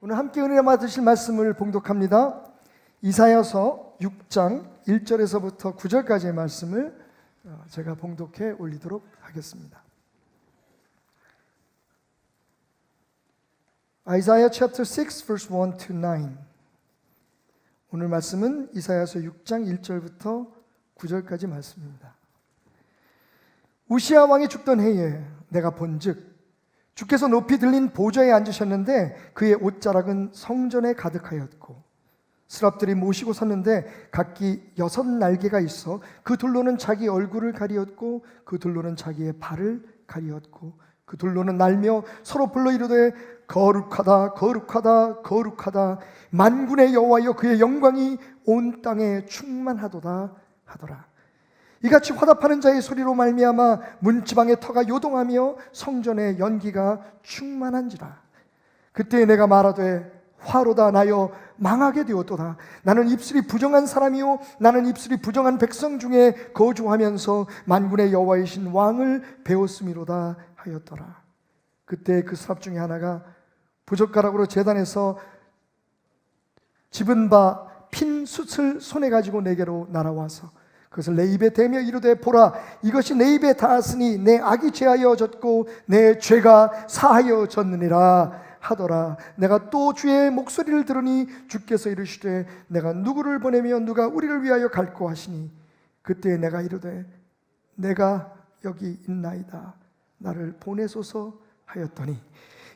오늘 함께 은혜 받으실 말씀을 봉독합니다. 이사야서 6장 1절에서부터 9절까지의 말씀을 제가 봉독해 올리도록 하겠습니다. Isaiah chapter 6 verse 1 to 9. 오늘 말씀은 이사야서 6장 1절부터 9절까지 말씀입니다. 우시야 왕이 죽던 해에 내가 본즉 주께서 높이 들린 보좌에 앉으셨는데 그의 옷자락은 성전에 가득하였고 스랍들이 모시고 섰는데 각기 6날개가 있어 그 둘로는 자기 얼굴을 가리었고 그 둘로는 자기의 발을 가리었고 그 둘로는 날며 서로 불러 이르되 거룩하다 거룩하다 거룩하다 만군의 여호와여 그의 영광이 온 땅에 충만하도다 하더라. 이같이 화답하는 자의 소리로 말미암아 문지방의 터가 요동하며 성전의 연기가 충만한지라. 그때 내가 말하되 화로다 나여 망하게 되었도다. 나는 입술이 부정한 사람이요 나는 입술이 부정한 백성 중에 거주하면서 만군의 여호와이신 왕을 배웠음이로다 하였더라. 그때 그 스랍 중에 하나가 부젓가락으로 제단에서 집은 바 핀 숯을 손에 가지고 내게로 날아와서 그것을 내 입에 대며 이르되 보라 이것이 내 입에 닿았으니 내 악이 제하여졌고 내 죄가 사하여졌느니라 하더라. 내가 또 주의 목소리를 들으니 주께서 이르시되 내가 누구를 보내며 누가 우리를 위하여 갈고 하시니 그때 내가 이르되 내가 여기 있나이다 나를 보내소서 하였더니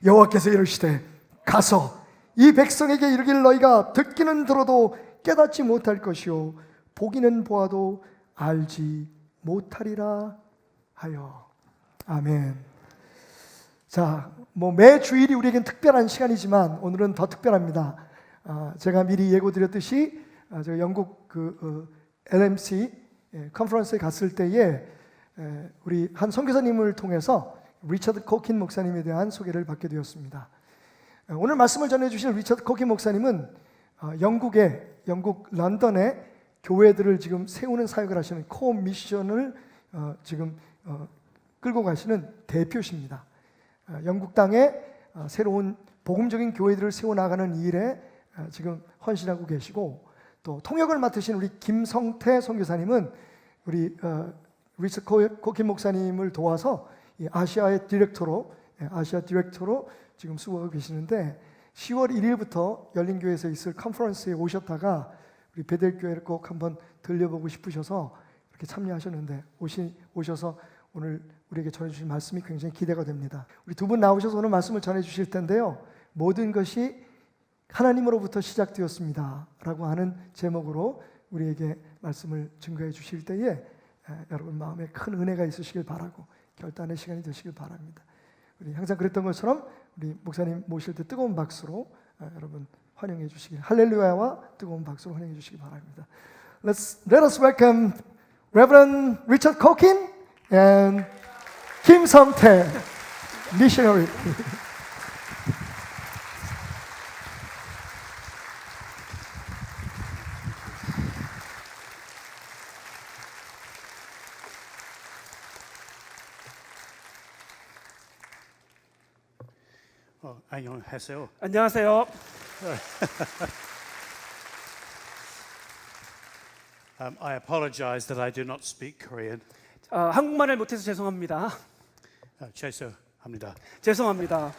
여호와께서 이르시되 가서 이 백성에게 이르기를 너희가 듣기는 들어도 깨닫지 못할 것이요 보기는 보아도 알지 못하리라 하여. 아멘. 자, 매 주일이 우리에겐 특별한 시간이지만 오늘은 더 특별합니다. 제가 미리 예고드렸듯이 제가 영국 LMC 컨퍼런스에 갔을 때에 우리 한 선교사님을 통해서 리처드 코킨 목사님에 대한 소개를 받게 되었습니다. 오늘 말씀을 전해주실 리처드 코킨 목사님은 영국 런던에 교회들을 지금 세우는 사역을 하시는 코어 미션을 지금 끌고 가시는 대표십니다. 영국 땅에 새로운 복음적인 교회들을 세워나가는 일에 지금 헌신하고 계시고 또 통역을 맡으신 우리 김성태 선교사님은 우리 리처드 코킨 목사님을 도와서 아시아 디렉터로 지금 수고하고 계시는데 10월 1일부터 열린교회에서 있을 컨퍼런스에 오셨다가 우리 베델교회를 꼭 한번 들려보고 싶으셔서 이렇게 참여하셨는데 오셔서 오늘 우리에게 전해주실 말씀이 굉장히 기대가 됩니다. 우리 두 분 나오셔서 오늘 말씀을 전해주실 텐데요. 모든 것이 하나님으로부터 시작되었습니다 라고 하는 제목으로 우리에게 말씀을 증거해 주실 때에 여러분 마음에 큰 은혜가 있으시길 바라고 결단의 시간이 되시길 바랍니다. 우리 항상 그랬던 것처럼 우리 목사님 모실 때 뜨거운 박수로 여러분 환영해 주시길 할렐루야와 뜨거운 박수로 환영해 주시기 바랍니다. Let us welcome Reverend Richard Cokin and 김성태 missionary. 안녕하세요. 안녕하세요. I apologize that I do not speak Korean. 한국말을 못해서 죄송합니다. 죄송합니다. 죄송합니다.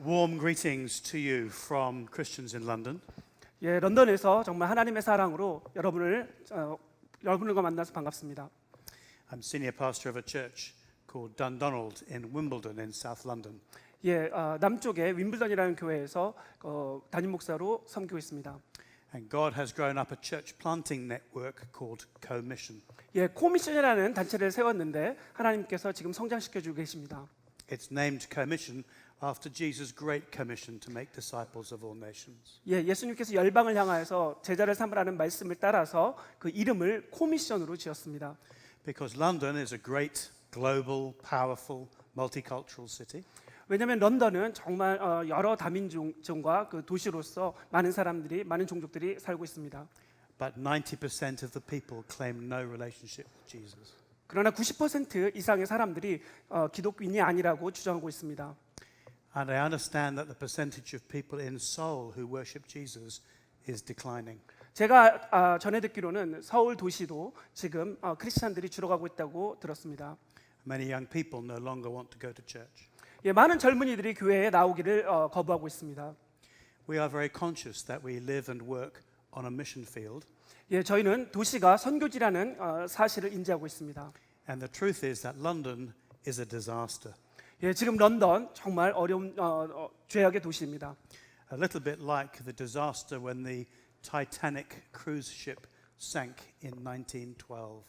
Warm greetings to you from Christians in London. 예, 런던에서 정말 하나님의 사랑으로 여러분들과 만나서 반갑습니다. I'm senior pastor of a church called Dundonald in Wimbledon in South London. 예, 남쪽에 윈블던이라는 교회에서 담임 목사로 섬기고 있습니다. And God has grown up a church planting network called Co-Mission. 예, 코미션이라는 단체를 세웠는데 하나님께서 지금 성장시켜 주고 계십니다. It's named Co-Mission after Jesus' great commission to make disciples of all nations. 예, 예수님께서 열방을 향하여서 제자를 삼으라는 말씀을 따라서 그 이름을 코미션으로 지었습니다. Because London is a great, global, powerful, multicultural city. 왜냐하면 런던은 정말 여러 다민족과 그 도시로서 많은 사람들이, 많은 종족들이 살고 있습니다. But 90% of the people claim no relationship with Jesus. 그러나 90% 이상의 사람들이 기독인이 아니라고 주장하고 있습니다. And I understand that the percentage of people in Seoul who worship Jesus is declining. 제가 전해 듣기로는 서울 도시도 지금 크리스찬들이 줄어가고 있다고 들었습니다. Many young people no longer want to go to church. 예, 많은 젊은이들이 교회에 나오기를 거부하고 있습니다. We are very conscious that we live and work on a mission field. 예, 저희는 도시가 선교지라는 사실을 인지하고 있습니다. And the truth is that London is a disaster. 예, 지금 런던 정말 어려운 죄악의 도시입니다. A little bit like the disaster when the Titanic cruise ship sank in 1912.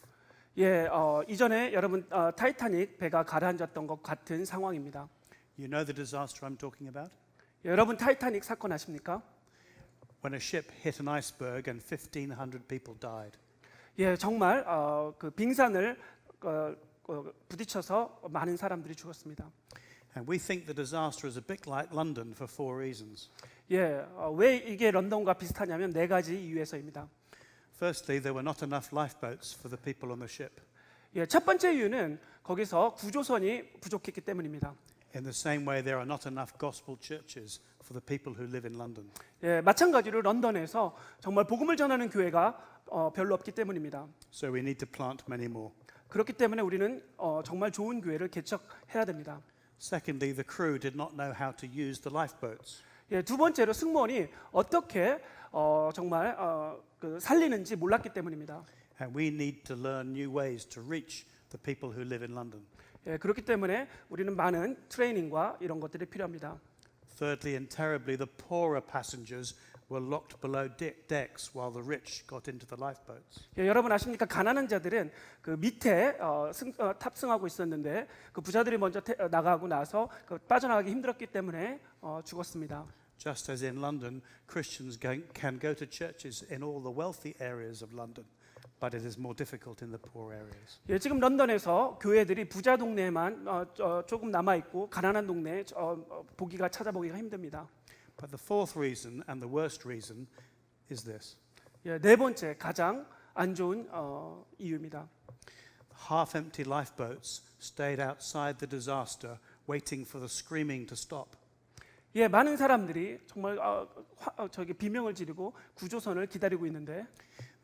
예, 이전에 여러분 타이타닉 배가 가라앉았던 것 같은 상황입니다. You know the disaster I'm talking about? 예, 여러분 타이타닉 사건 아십니까? When a ship hit an iceberg and 1,500 people died. 예, 정말 그 빙산을 부딪혀서 많은 사람들이 죽었습니다. And we think the disaster is a bit like London for 4 reasons. 예, 왜 이게 런던과 비슷하냐면 4가지 이유에서입니다. Firstly, there were not enough lifeboats for the people on the ship. 예, 첫 번째 이유는 거기서 구조선이 부족했기 때문입니다. In the same way, there are not enough gospel churches for the people who live in London. 예, 마찬가지로 런던에서 정말 복음을 전하는 교회가 별로 없기 때문입니다. So we need to plant many more. 그렇기 때문에 우리는 정말 좋은 교회를 개척해야 됩니다. Secondly, the crew did not know how to use the lifeboats. 예, 두 번째로 승무원이 어떻게 정말 그 살리는지 몰랐기 때문입니다. And we need to learn new ways to reach the people who live in London. 예, 그렇기 때문에 우리는 많은 트레이닝과 이런 것들이 필요합니다. Thirdly, and terribly, the poorer passengers were locked below decks while the rich got into the lifeboats. 예, 여러분 아십니까? 가난한 자들은 그 밑에 탑승하고 있었는데 그 부자들이 먼저 나가고 나서 빠져나가기 힘들었기 때문에 죽었습니다. Just as in London, Christians can go to churches in all the wealthy areas of London, but it is more difficult in the poor areas. 예, 지금 런던에서 교회들이 부자 동네에만 조금 남아 있고 가난한 동네 찾아보기가 힘듭니다. But the fourth reason and the worst reason is this. 예, 네 번째 가장 안 좋은 이유입니다. Half-empty lifeboats stayed outside the disaster, waiting for the screaming to stop. 예, 많은 사람들이 정말 비명을 지르고 구조선을 기다리고 있는데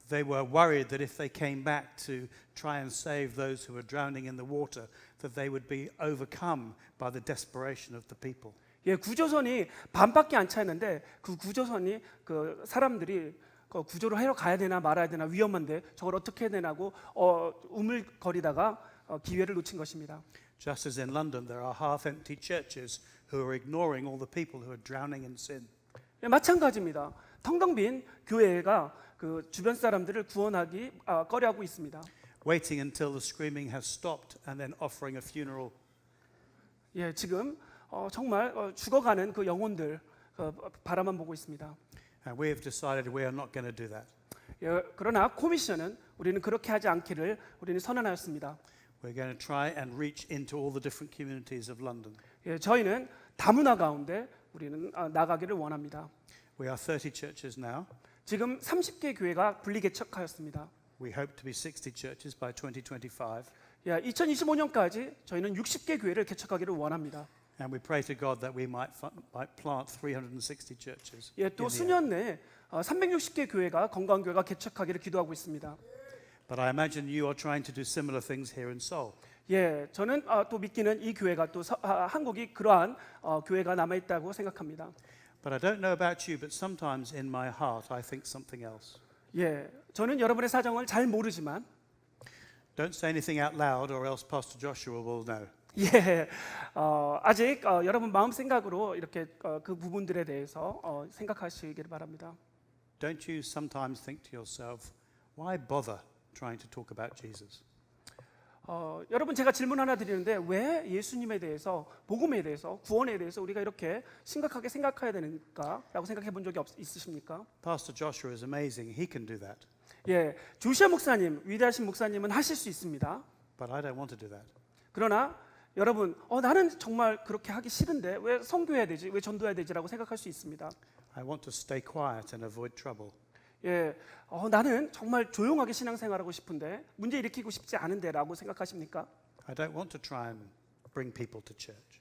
They were worried that if they came back to try and save those who were drowning in the water, that they would be overcome by the desperation of the people. 예, 구조선이 반밖에 안 차있는데 그 구조선이 그 사람들이 구조를 하러 가야 되나 말아야 되나 위험한데 저걸 어떻게 해야 되나고 우물거리다가 기회를 놓친 것입니다. Just as in London, there are half-empty churches who are ignoring all the people who are drowning in sin. 예, 마찬가지입니다. 텅텅 빈 교회가 그 주변 사람들을 구원하기 꺼려하고 있습니다. Waiting until the screaming has stopped and then offering a funeral. 예, 지금 정말 죽어가는 그 영혼들 바라만 보고 있습니다. And we have decided we are not going to do that. 예, 그러나 코미션은 우리는 그렇게 하지 않기를 우리는 선언하였습니다. We're going to try and reach into all the different communities of London. 예, 저희는 다문화 가운데 우리는 나가기를 원합니다. We are 30 churches now. 지금 30개 교회가 분리개척하였습니다. We hope to be 60 churches by 2025. 예, 2025년까지 저희는 60개 교회를 개척하기를 원합니다. And we pray to God that we might plant 360 churches. 예, 또 수년 내에 360개 교회가 건강교회가 개척하기를 기도하고 있습니다. But I imagine you are trying to do similar things here in Seoul. 예, 저는 또 믿기는 이 교회가 또 한국이 그러한 교회가 남아 있다고 생각합니다. But I don't know about you, but sometimes in my heart I think something else. 예, 저는 여러분의 사정을 잘 모르지만 Don't say anything out loud or else Pastor Joshua will know. 예, 아직 여러분 마음 생각으로 이렇게 그 부분들에 대해서 생각하시기를 바랍니다. Don't you sometimes think to yourself, why bother trying to talk about Jesus? 여러분 제가 질문 하나 드리는데 왜 예수님에 대해서 복음에 대해서 구원에 대해서 우리가 이렇게 심각하게 생각해야 되는가라고 생각해 본 적이 있으십니까? Pastor Joshua is amazing. He can do that. 예, 조시아 목사님 위대하신 목사님은 하실 수 있습니다. But I don't want to do that. 그러나 여러분 나는 정말 그렇게 하기 싫은데 왜 선교해야 되지? 왜 전도해야 되지라고 생각할 수 있습니다. I want to stay quiet and avoid trouble. 예, 나는 정말 조용하게 신앙생활하고 싶은데 문제 일으키고 싶지 않은데라고 생각하십니까? I don't want to try and bring people to church.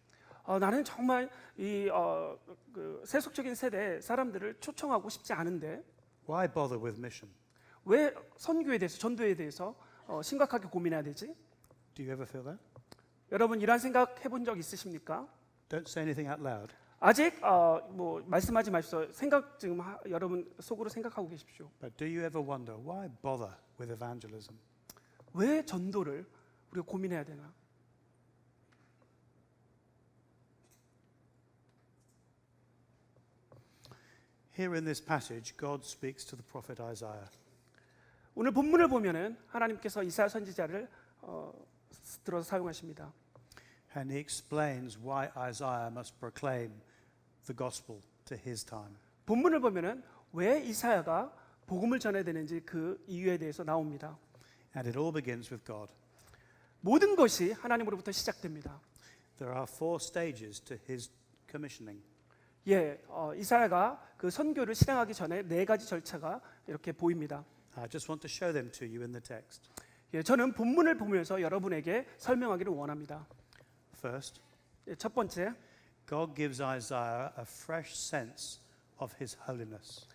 나는 정말 그 세속적인 세대 사람들을 초청하고 싶지 않은데 Why bother with mission? 왜 선교에 대해서 전도에 대해서 심각하게 고민해야 되지? Do you ever feel that? 여러분 이런 생각 해본 적 있으십니까? Don't say anything out loud. 아직 뭐 말씀하지 마십시오. 생각 지금 여러분 속으로 생각하고 계십시오. But do you ever wonder why bother with evangelism? 왜 전도를 우리가 고민해야 되나? Here in this passage, God speaks to the prophet Isaiah. 오늘 본문을 보면은 하나님께서 이사야 선지자를 들어서 사용하십니다. And he explains why Isaiah must proclaim the gospel to his time. 본문을 보면은 왜 이사야가 복음을 전해야 되는지 그 이유에 대해서 나옵니다. And it all begins with God. 모든 것이 하나님으로부터 시작됩니다. There are 4 stages to his commissioning. 예, 이사야가 그 선교를 실행하기 전에 4가지 절차가 이렇게 보입니다. I just want to show them to you in the text. 예, 저는 본문을 보면서 여러분에게 설명하기를 원합니다. First, 예, 첫 번째, God gives Isaiah a fresh sense of his holiness.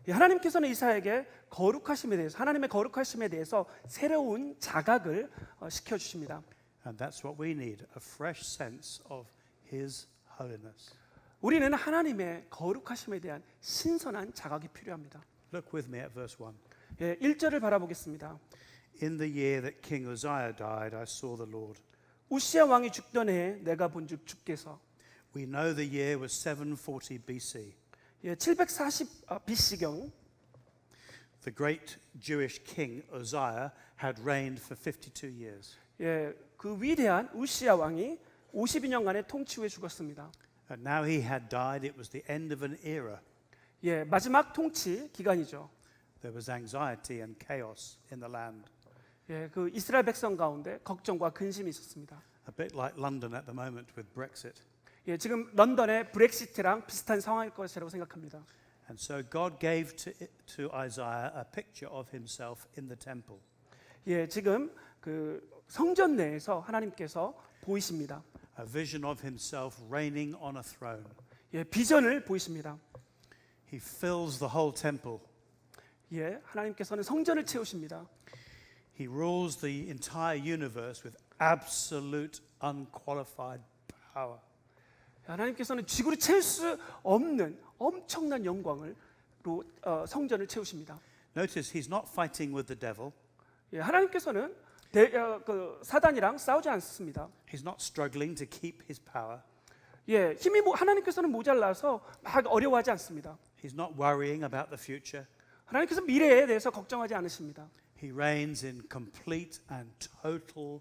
예, 하나님께서는 이사야에게 거룩하심에 대해서 하나님의 거룩하심에 대해서 새로운 자각을 시켜 주십니다. And that's what we need, a fresh sense of his holiness. 우리는 하나님의 거룩하심에 대한 신선한 자각이 필요합니다. Look with me at verse 1. 예, 1절을 바라보겠습니다. In the year that King Uzziah died, I saw the Lord. 우시야 왕이 죽던 해에 내가 본즉 주께서 We know the year was 740 BC. 예, 740 BC경 The great Jewish king Uzziah had reigned for 52 years. 예, 그 위대한 우시야 왕이 52년간의 통치 후에 죽었습니다. And now he had died. It was the end of an era. 예, 마지막 통치 기간이죠. There was anxiety and chaos in the land. 예, 그 이스라엘 백성 가운데 걱정과 근심이 있었습니다. A bit like London at the moment with Brexit. 예, 지금 런던의 브렉시트랑 비슷한 상황일 것이라고 생각합니다. And so God gave to Isaiah a picture of himself in the temple. 예, 지금 그 성전 내에서 하나님께서 보이십니다. A vision of himself reigning on a throne. 예, 비전을 보이십니다. He fills the whole temple. 예, 하나님께서는 성전을 채우십니다. He rules the entire universe with absolute unqualified power. 하나님께서는 지구를 채울 수 없는 엄청난 영광으로 성전을 채우십니다. Notice he's not fighting with the devil. 예, 하나님께서는 그 사단이랑 싸우지 않습니다. He's not struggling to keep his power. 예, 힘이 하나님께서는 모자라서 막 어려워하지 않습니다. He's not worrying about the future. 하나님께서 미래에 대해서 걱정하지 않으십니다. He reigns in complete and total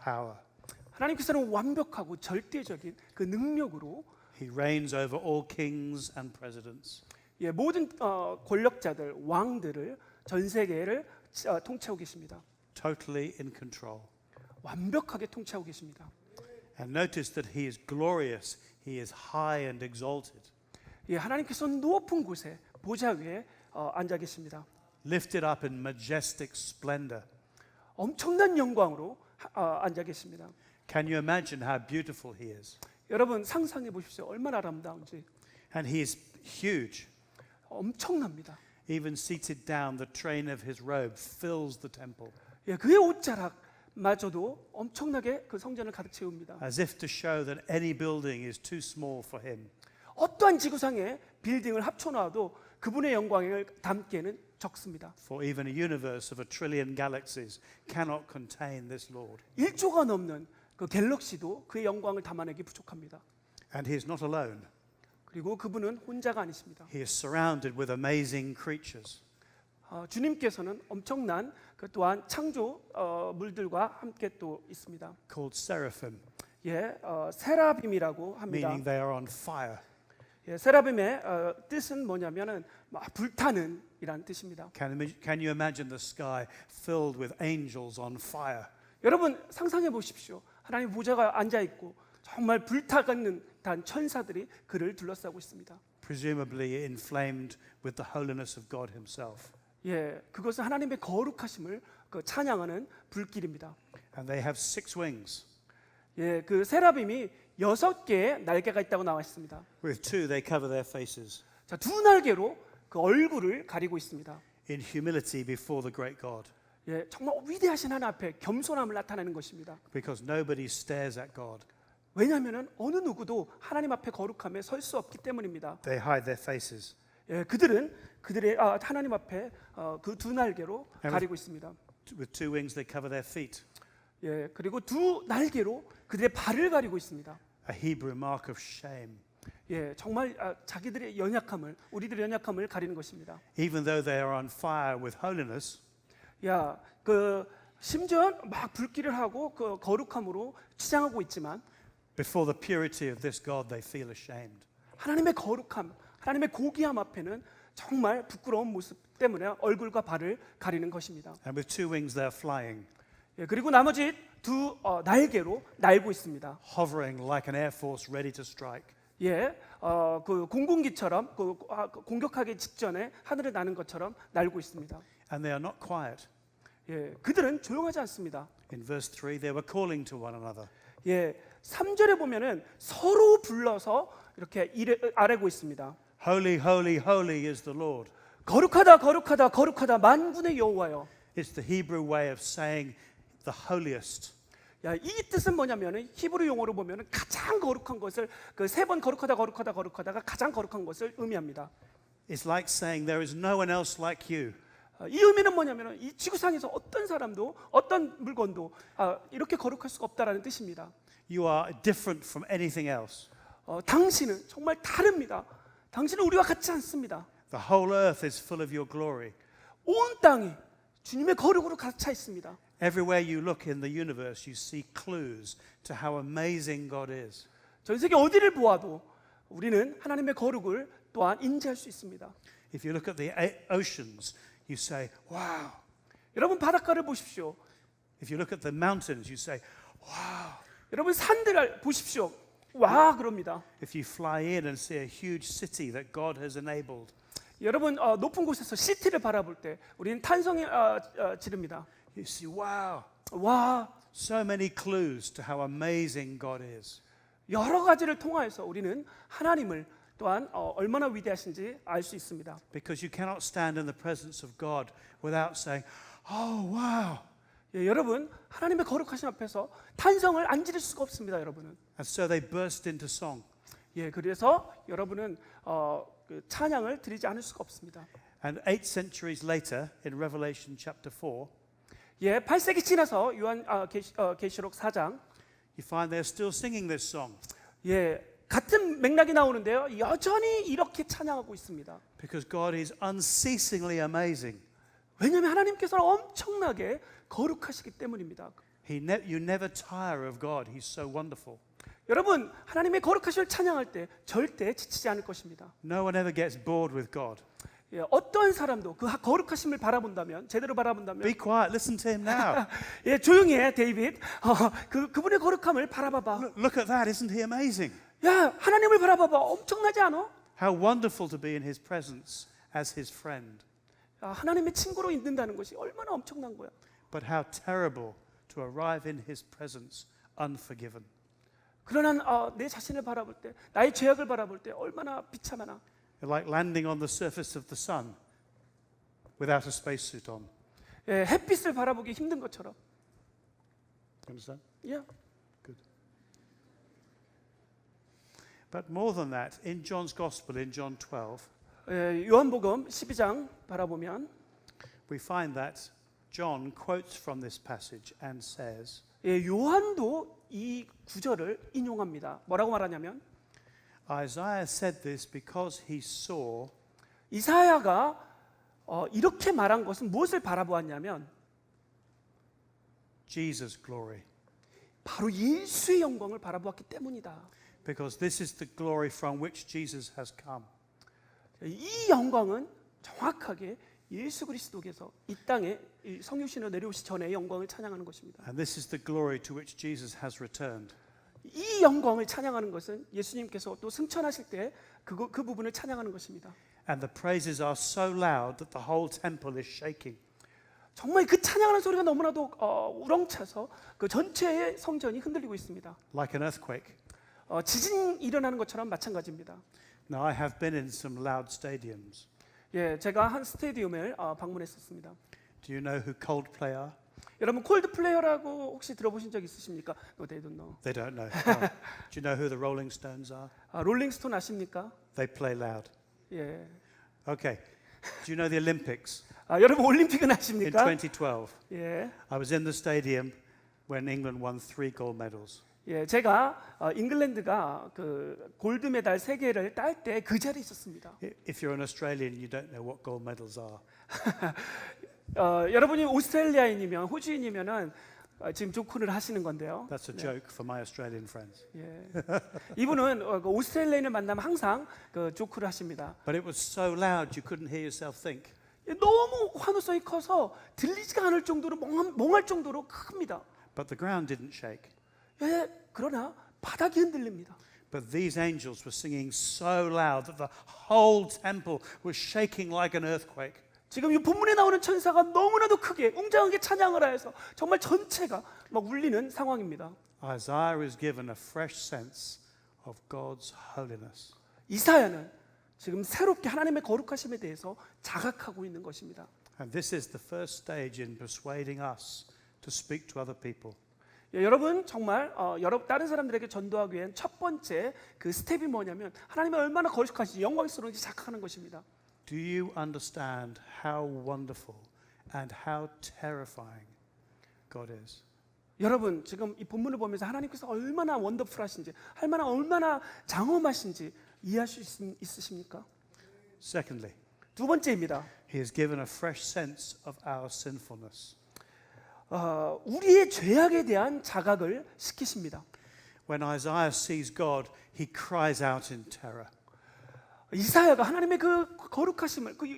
power. 하나님께서는 완벽하고 절대적인 그 능력으로 He reigns over all kings and presidents. 예, 모든 권력자들, 왕들을 전 세계를 통치하고 계십니다. Totally in control. 완벽하게 통치하고 계십니다. And notice that he is glorious. He is high and exalted. 예, 하나님께서는 높은 곳에 보좌 위에 앉아 계십니다. Lifted up in majestic splendor. 엄청난 영광으로 앉아 계십니다. Can you imagine how beautiful he is? 여러분 상상해 보십시오. 얼마나 아름다운지. And he is huge. 엄청납니다. Even seated down, the train of his robe fills the temple. 예, 그의 옷자락마저도 엄청나게 그 성전을 가득 채웁니다. As if to show that any building is too small for him. 어떠한 지구상의 빌딩을 합쳐놔도 그분의 영광을 담기에는 적습니다. For even a universe of 1 trillion galaxies cannot contain this Lord. 1조가 넘는 그 갤럭시도 그의 영광을 담아내기 부족합니다. And he is not alone. 그리고 그분은 혼자가 아니십니다. He is surrounded with amazing creatures. 주님께서는 엄청난 그 또한 창조물들과 함께 또 있습니다. Called seraphim, 예, 세라빔이라고 합니다. meaning they are on fire. 예, 세라빔의 뜻은 뭐냐면은 막 불타는 이란 뜻입니다. Can you imagine the sky filled with angels on fire? 여러분 상상해 보십시오. 하나님 보좌가 앉아 있고 정말 불타는 단 천사들이 그를 둘러싸고 있습니다. Presumably inflamed with the holiness of God himself. 예, 그것은 하나님의 거룩하심을 그 찬양하는 불길입니다. And they have 6 wings. 예, 그 세라핌이 6개의 날개가 있다고 나와 있습니다. With 2, they cover their faces 자, 2날개로 그 얼굴을 가리고 있습니다. in humility before the great God. 예, 정말 위대하신 하나님 앞에 겸손함을 나타내는 것입니다. Because nobody stares at God. 왜냐하면 어느 누구도 하나님 앞에 거룩함에 설 수 없기 때문입니다. They hide their faces. 예, 그들은 그들의 하나님 앞에 그 2날개로 가리고 있습니다. With 2 wings, they cover their feet. 예, 그리고 2날개로 그들의 발을 가리고 있습니다. A Hebrew mark of shame. 예, 정말 자기들의 연약함을, 우리들의 연약함을 가리는 것입니다. Even though they are on fire with holiness, 야, 그 심지어 막 불길을 하고 그 거룩함으로 치장하고 있지만 before the purity of this God, they feel ashamed. 하나님의 거룩함, 하나님의 고귀함 앞에는 정말 부끄러운 모습 때문에 얼굴과 발을 가리는 것입니다. And with 2 wings, they're flying, 예, 그리고 나머지 2 날개로 날고 있습니다. hovering like an air force ready to strike. 예, 그 공군기처럼 공격하기 직전에 하늘을 나는 것처럼 날고 있습니다. And they are not quiet. 예, 그들은 조용하지 않습니다. In verse 3, they were calling to one another. 예, 3절에 보면은 서로 불러서 이렇게 아뢰고 있습니다. Holy, holy, holy is the Lord. 거룩하다, 거룩하다, 거룩하다 만군의 여호와여. It's the Hebrew way of saying the holiest. 야, 이 뜻은 뭐냐면은 히브리 용어로 보면은 가장 거룩한 것을 그 3번 거룩하다, 거룩하다, 거룩하다가 가장 거룩한 것을 의미합니다. It's like saying there is no one else like you. 이 의미는 뭐냐면은 이 지구상에서 어떤 사람도 어떤 물건도 이렇게 거룩할 수가 없다라는 뜻입니다. You are different from anything else. 당신은 정말 다릅니다. 당신은 우리와 같지 않습니다. The whole earth is full of your glory. 온 땅이 주님의 거룩으로 가득 차 있습니다. Everywhere you look in the universe, you see clues to how amazing God is. 전 세계 어디를 보아도 우리는 하나님의 거룩을 또한 인지할 수 있습니다. If you look at the oceans, you say, wow. 여러분 바닷가를 보십시오. If you look at the mountains, you say, wow. 여러분 산들을 보십시오. 와 그럽니다. If you fly in and see a huge city that God has enabled, 여러분 높은 곳에서 시티를 바라볼 때 우리는 탄성이 지릅니다. you see, wow. 와 So many clues to how amazing God is. 여러 가지를 통하여서 우리는 하나님을 또한 얼마나 위대하신지 알 수 있습니다. Because you cannot stand in the presence of God without saying, oh, wow. 예, 여러분 하나님의 거룩하신 앞에서 탄성을 안 지를 수가 없습니다, 여러분은. And so they burst into song. 예, 그래서 여러분은 그 찬양을 드리지 않을 수가 없습니다. And 8 centuries later, in Revelation chapter 4, 예, 8세기 지나서 요한 계시록 4장 you find they're still singing this song. 예, 같은 맥락이 나오는데요. 여전히 이렇게 찬양하고 있습니다. Because God is unceasingly amazing. 왜냐하면 하나님께서는 엄청나게 거룩하시기 때문입니다. You never tire of God. He's so wonderful. 여러분 하나님의 거룩하심을 찬양할 때 절대 지치지 않을 것입니다. No one ever gets bored with God. 예, 어떤 사람도 그 거룩하심을 바라본다면 제대로 바라본다면 Be quiet. Listen to him now. 예, 조용히 해 데이빗. 그분의 거룩함을 바라봐봐. Look at that. Isn't he amazing? 야 하나님을 바라봐봐. 엄청나지 않아? How wonderful to be in his presence as his friend. 하나님의 친구로 있는다는 것이 얼마나 엄청난 거야. But how terrible to arrive in his presence unforgiven. 그러나 내 자신을 바라볼 때, 나의 죄악을 바라볼 때 얼마나 비참하나. Like landing on the surface of the sun without a spacesuit on. 예, 햇빛을 바라보기 힘든 것처럼. Understand? 예. Good. But more than that, in John's Gospel, in John 12, 예, 요한복음 12장 바라보면 we find that John quotes from this passage and says, 예, 요한도 이 구절을 인용합니다. 뭐라고 말하냐면 Isaiah said this because he saw 이사야가 이렇게 말한 것은 무엇을 바라보았냐면 Jesus' glory. 바로 예수의 영광을 바라보았기 때문이다. Because this is the glory from which Jesus has come. 이 영광은 정확하게 예수 그리스도께서 이 땅에 성육신으로 내려오시 전에 영광을 찬양하는 것입니다. And this is the glory to which Jesus has returned. 이 영광을 찬양하는 것은 예수님께서 또 승천하실 때 그 부분을 찬양하는 것입니다. And the praises are so loud that the whole temple is shaking. 정말 그 찬양하는 소리가 너무나도 우렁차서 그 전체의 성전이 흔들리고 있습니다. Like an earthquake. 지진이 일어나는 것처럼 마찬가지입니다. Now, I have been in some loud stadiums. 예, 제가 한 스테디움을 방문했었습니다. Do you know who Coldplay are? 여러분 콜드플레이어라고 혹시 들어보신 적 있으십니까? No, they don't know. They don't know. Oh. Do you know who the Rolling Stones are? 롤링스톤 아십니까? They play loud. 예. Okay. Do you know the Olympics 여러분 올림픽은 in 아십니까? 2012? 예. I was in the stadium when England won 3 gold medals. 예, 제가 잉글랜드가 그 골드 메달 3개를 딸 때 그 자리에 있었습니다. If you're an Australian, you don't know what gold medals are. 여러분이 오스트레일리아인이면 호주인이면은 지금 조크를 하시는 건데요. That's a joke for my Australian friends. 예. 이분은 그 오스트레일리아인을 만나면 항상 그 조크를 하십니다. But it was so loud you couldn't hear yourself think. 예, 너무 환호성이 커서 들리지가 않을 정도로 멍할 정도로 큽니다. But the ground didn't shake. 예, 그러나 바닥이 흔들립니다. But these angels were singing so loud that the whole temple was shaking like an earthquake. 지금 이 본문에 나오는 천사가 너무나도 크게 웅장하게 찬양을 하여서 정말 전체가 막 울리는 상황입니다. Isaiah is given a fresh sense of God's holiness. 이사야는 지금 새롭게 하나님의 거룩하심에 대해서 자각하고 있는 것입니다. And this is the first stage in persuading us to speak to other people. 예, 여러분 정말 다른 사람들에게 전도하기 위한 첫 번째 그 스텝이 뭐냐면 하나님이 얼마나 거룩하신지 영광스러운지 자각하는 것입니다. Do you understand how wonderful and how terrifying God is? 여러분 지금 이 본문을 보면서 하나님께서 얼마나 원더풀하신지 얼마나 장엄하신지 이해할 수 있으십니까? Secondly, 두 번째입니다. He has given a fresh sense of our sinfulness. 우리의 죄악에 대한 자각을 시키십니다. When Isaiah sees God, he cries out in terror. 이사야가 하나님의 그 거룩하심을 그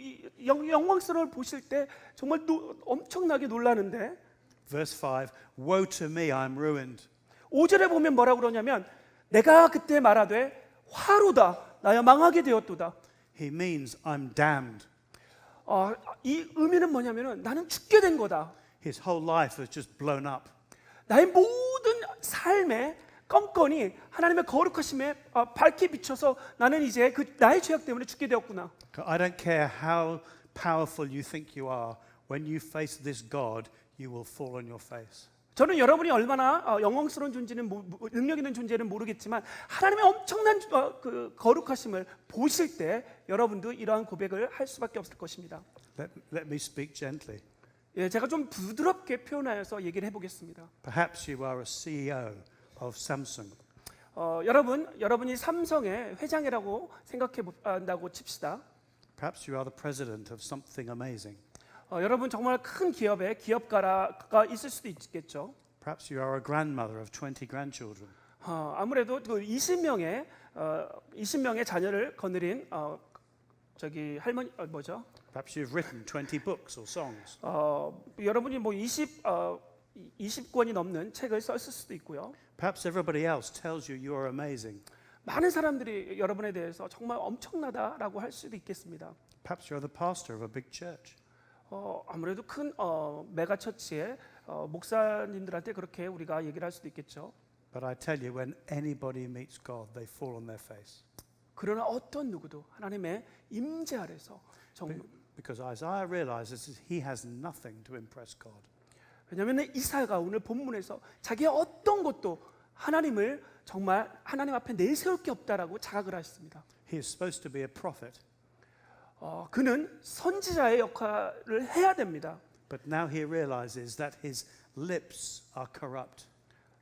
영광스러움을 보실 때 정말 엄청나게 놀라는데 Verse 5, Woe to me, I'm ruined. 5절에 보면 뭐라고 그러냐면 내가 그때 말하되 화로다 나야 망하게 되었도다. He means I'm damned. 이 의미는 뭐냐면은 나는 죽게 된 거다. His whole life has just blown up. 나의 모든 삶에 껌껌이 하나님의 거룩하심에 밝게 비춰서 나는 이제 그 나의 죄악 때문에 죽게 되었구나. I don't care how powerful you think you are. When you face this God, you will fall on your face. 저는 여러분이 얼마나 영광스러운 존재는 능력 있는 존재는 모르겠지만 하나님의 엄청난 그 거룩하심을 보실 때 여러분도 이러한 고백을 할 수밖에 없을 것입니다. Let me speak gently. 예, 제가 좀 부드럽게 표현하여서 얘기를 해보겠습니다. Perhaps you are a CEO of Samsung. 여러분이 삼성의 회장이라고 생각한다고 칩시다. Perhaps you are the president of something amazing. 여러분 정말 큰 기업의 기업가가 있을 수도 있겠죠. Perhaps you are a grandmother of 20 grandchildren. 아무래도 그 20명의 자녀를 거느린 저기 할머니 뭐죠? Perhaps you've written 20 books or songs. 여러분이 뭐 20권이 넘는 책을 썼을 수도 있고요. Perhaps everybody else tells you you are amazing. 많은 사람들이 여러분에 대해서 정말 엄청나다라고 할 수도 있겠습니다. Perhaps you're the pastor of a big church. 아무래도 큰 메가처치의 목사님들한테 그렇게 우리가 얘기를 할 수도 있겠죠. But I tell you, when anybody meets God, they fall on their face. 그러나 어떤 누구도 하나님의 임재 아래서 정말 Because Isaiah realizes that he has nothing to impress God. 왜냐하면 이사야가 오늘 본문에서 자기의 어떤 것도 하나님을 정말 하나님 앞에 내세울 게 없다라고 자각을 하셨습니다. He is supposed to be a prophet. 그는 선지자의 역할을 해야 됩니다. But now he realizes that his lips are corrupt.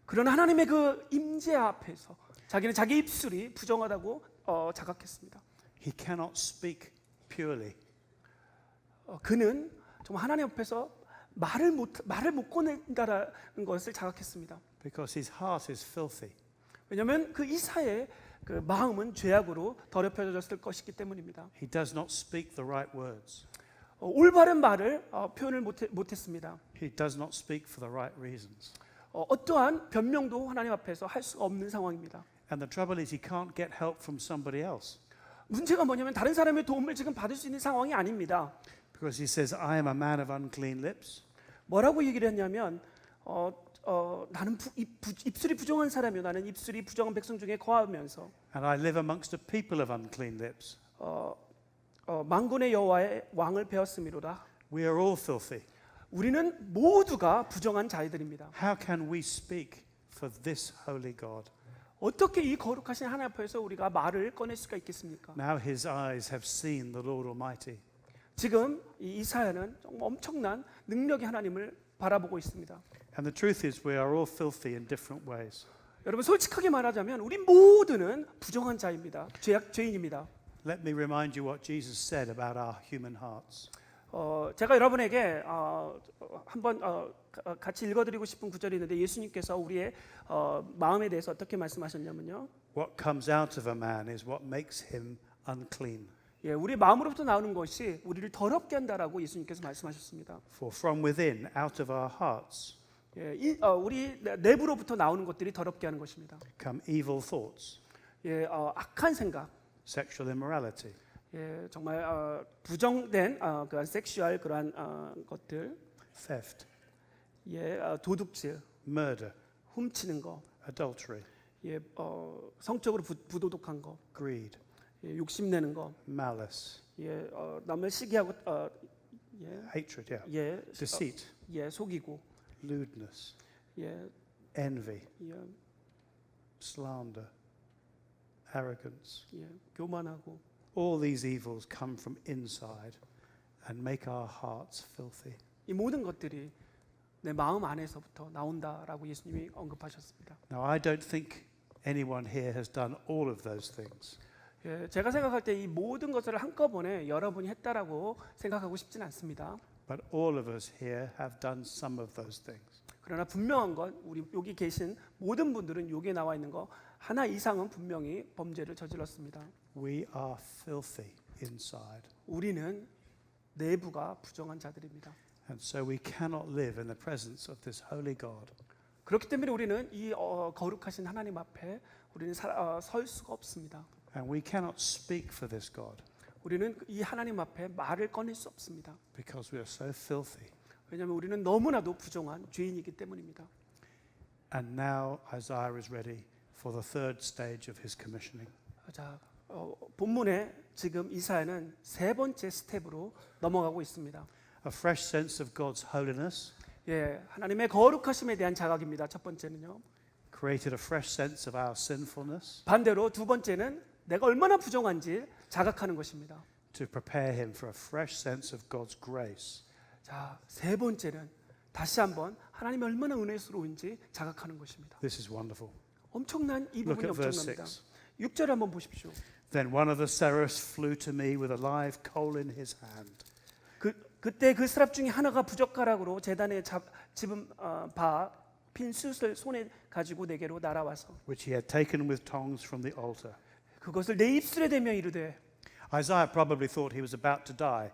그러나 하나님의 그 임재 앞에서 자기는 자기 입술이 부정하다고 자각했습니다. He cannot speak purely. 그는 정말 하나님 앞에서 말을 못 꺼낸다라는 것을 자각했습니다. Because his heart is filthy. 왜냐하면 그 이사의 그 마음은 죄악으로 더럽혀졌을 것이기 때문입니다. He does not speak the right words. 올바른 말을 표현을 못했습니다. He does not speak for the right reasons. 어떠한 변명도 하나님 앞에서 할 수가 없는 상황입니다. And the trouble is he can't get help from somebody else. 문제가 뭐냐면 다른 사람의 도움을 지금 받을 수 있는 상황이 아닙니다. Because he says, I am a man of unclean lips. 뭐라고 얘기를 했냐면 나는 입술이 부정한 사람이요. 나는 입술이 부정한 백성 중에 거하면서 And I live amongst a people of unclean lips. 만군의 여호와의 왕을 배웠음이로다. We are all filthy. 우리는 모두가 부정한 자들입니다. How can we speak for this holy God? 어떻게 이 거룩하신 하나님 앞에서 우리가 말을 꺼낼 수가 있겠습니까? Now his eyes have seen the Lord Almighty. 지금 이 이사야는 정말 엄청난 능력의 하나님을 바라보고 있습니다. And the truth is, we are all filthy in different ways. 여러분 솔직하게 말하자면 우리 모두는 부정한 자입니다. 죄인입니다. Let me remind you what Jesus said about our human hearts. 제가 여러분에게 한번 같이 읽어드리고 싶은 구절이 있는데 예수님께서 우리의 마음에 대해서 어떻게 말씀하셨냐면요. What comes out of a man is what makes him unclean. 예, 우리 마음으로부터 나오는 것이 우리를 더럽게 한다라고 예수님께서 말씀하셨습니다. For from within, out of our hearts, 예, 우리 내부로부터 나오는 것들이 더럽게 하는 것입니다. come evil thoughts, 예, 악한 생각, sexual immorality, 예, 정말 부정된 그런 섹슈얼 그러한 것들, theft, 예, 도둑질, murder, 훔치는 거, adultery, 예, 성적으로 부도덕한 거, greed, 예, 욕심내는 거, malice, 예, 남을 시기하고 예, hatred, yeah, 예, deceit, 예, 속이고, lewdness, 예, envy, 예, slander, arrogance. 예, 교만하고. All these evils come from inside and make our hearts filthy. 이 모든 것들이 내 마음 안에서부터 나온다라고 예수님이 언급하셨습니다. Now, I don't think anyone here has done all of those things. 예, 제가 생각할 때 이 모든 것을 한꺼번에 여러분이 했다라고 생각하고 싶진 않습니다. But all of us here have done some of those things. 그러나 분명한 건 우리 여기 계신 모든 분들은 여기에 나와 있는 거 하나 이상은 분명히 범죄를 저질렀습니다. We are filthy inside. 우리는 내부가 부정한 자들입니다. And so we cannot live in the presence of this holy God. 그렇기 때문에 우리는 이 거룩하신 하나님 앞에 우리는 설 수가 없습니다. And we cannot speak for this God 우리는 이 하나님 앞에 말을 꺼낼 수 없습니다. because we are so filthy. 왜냐하면 우리는 너무나도 부정한 죄인이기 때문입니다. And now Isaiah is ready for the third stage of his commissioning. 자, 본문에 지금 이사야는 세 번째 스텝으로 넘어가고 있습니다. A fresh sense of God's holiness 예, 하나님의 거룩하심에 대한 자각입니다. 첫 번째는요. created a fresh sense of our sinfulness 반대로 두 번째는 내가 얼마나 부정한지 자각하는 것입니다. to prepare him for a fresh sense of God's grace. 자, 세 번째는 다시 한번 하나님이 얼마나 은혜스러운지 자각하는 것입니다. This is wonderful. 엄청난 이 Look 부분이 at verse 엄청납니다. 6. 6절 한번 보십시오. Then one of the seraphs flew to me with a live coal in his hand. 그때 그 스랍 중에 하나가 부젓가락으로 제단에 집은 빈 숯을 손에 가지고 내게로 날아와서 Which he had taken with tongs from the altar. 그것을 내 입술에 대며 이르되 Isaiah probably thought he was about to die.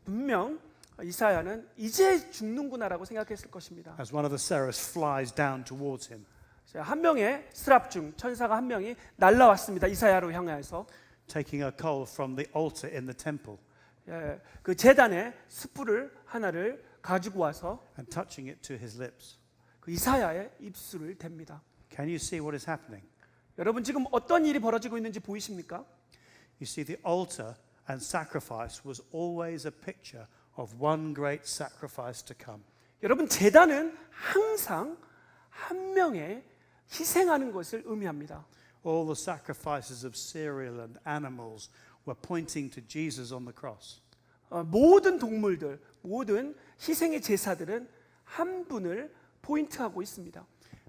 분명 이사야는 이제 죽는구나라고 생각했을 것입니다. As one of the seraphs flies down towards him. 한 명의 스랍 중 천사가 한 명이 날라왔습니다. 이사야로 향해서 Taking a coal from the altar in the temple 예, 그 제단에 숯불을 하나를 가지고 와서 and touching it to his lips. 그 이사야의 입술을 댑니다. Can you see what is happening? 여러분 지금 어떤 일이 벌어지고 있는지 보이십니까? You see, the altar and sacrifice was always a picture of one great sacrifice to come. 여러분 제단은 항상 한 명의 희생하는 것을 의미합니다. All the sacrifices of cereal and animals were pointing to Jesus on the cross. 모든 동물들, 모든 희생의 제사들은 한 분을 포인트하고 있습니다.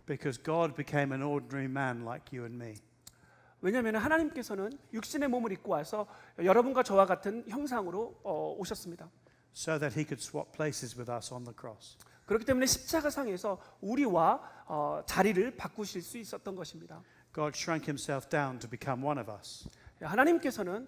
Because God became an ordinary man like you and me. 왜냐하면 하나님께서는 육신의 몸을 입고 와서 여러분과 저와 같은 형상으로 오셨습니다. So that he could swap places with us on the cross. 그렇기 때문에 십자가상에서 우리와 자리를 바꾸실 수 있었던 것입니다. God shrunk himself down to become one of us. 하나님께서는